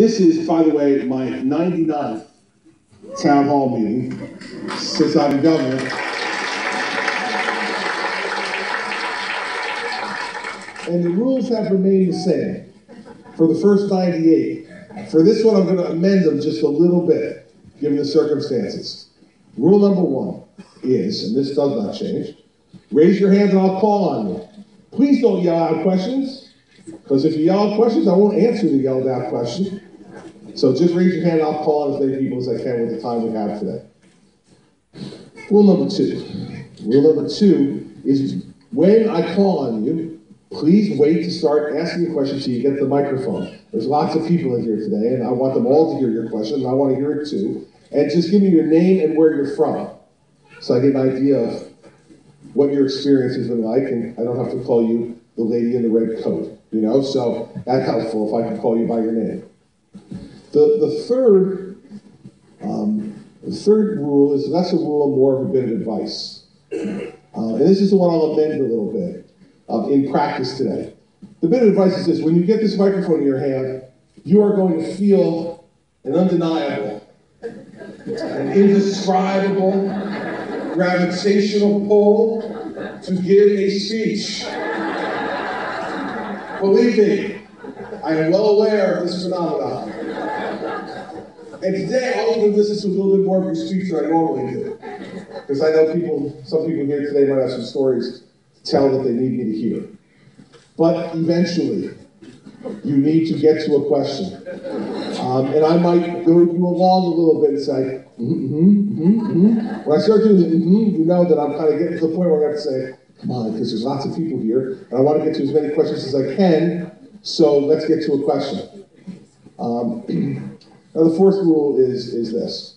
This is, by the way, my 99th town hall meeting since I've been governor. And the rules have remained the same for the first 98. For this one, I'm going to amend them just a little bit, given the circumstances. Rule number 1 is, and this does not change, raise your hand and I'll call on you. Please don't yell out questions, because if you yell out questions, I won't answer the yelled out question. So just raise your hand and I'll call on as many people as I can with the time we have today. Rule number 2. Rule number 2 is when I call on you, please wait to start asking a question till you get the microphone. There's lots of people in here today, and I want them all to hear your question, and I want to hear it too. And just give me your name and where you're from, so I get an idea of what your experience has been like, and I don't have to call you the lady in the red coat, you know? So that's helpful if I can call you by your name. The third rule is less a rule and more of a bit of advice. And this is the one I'll amend a little bit in practice today. The bit of advice is this: when you get this microphone in your hand, you are going to feel an undeniable, an indescribable, gravitational pull to give a speech. Believe me, I am well aware of this phenomenon. And today, I'll even listen to a little bit more of your speech than I normally do. Because I know some people here today might have some stories to tell that they need me to hear. But eventually, you need to get to a question. And I might go you along a little bit and say, When I start doing the you know that I'm kind of getting to the point where I have to say, come on, because there's lots of people here, and I want to get to as many questions as I can, so let's get to a question. Now, the fourth rule is this.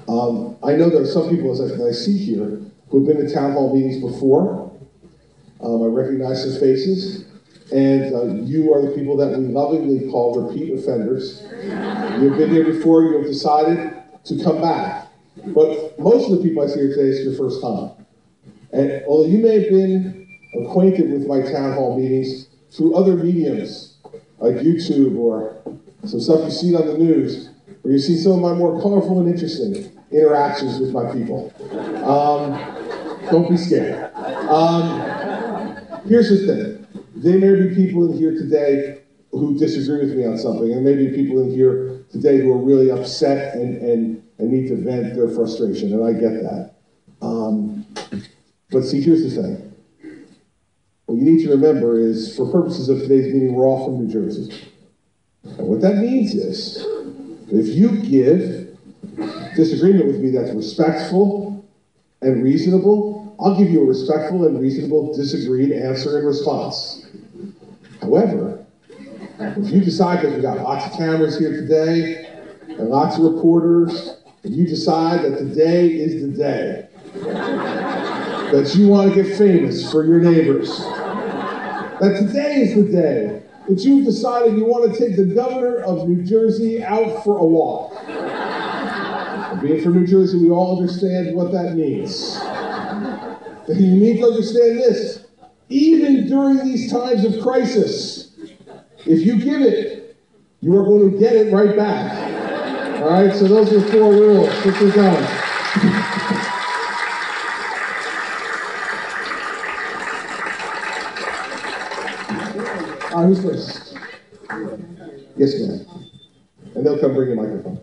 I know there are some people, as I see here, who have been to town hall meetings before. I recognize their faces. And you are the people that we lovingly call repeat offenders. You've been here before, you have decided to come back. But most of the people I see here today, it's your first time. And although you may have been acquainted with my town hall meetings through other mediums, like YouTube or some stuff you see on the news, where you see some of my more colorful and interesting interactions with my people. Don't be scared. Here's the thing. There may be people in here today who disagree with me on something, and maybe people in here today who are really upset and need to vent their frustration, and I get that. But see, here's the thing. What you need to remember is, for purposes of today's meeting, we're all from New Jersey. And what that means is, if you give disagreement with me that's respectful and reasonable, I'll give you a respectful and reasonable disagreed answer in response. However, if you decide, because we've got lots of cameras here today and lots of reporters, if you decide that today is the day that you want to get famous for your neighbors, that today is the day that you've decided you want to take the governor of New Jersey out for a walk. And being from New Jersey, we all understand what that means. And you need to understand this. Even during these times of crisis, if you give it, you are going to get it right back. All right, so those are the 4 rules. Let's get going. Who's first? Yes, ma'am. And they'll come bring a microphone.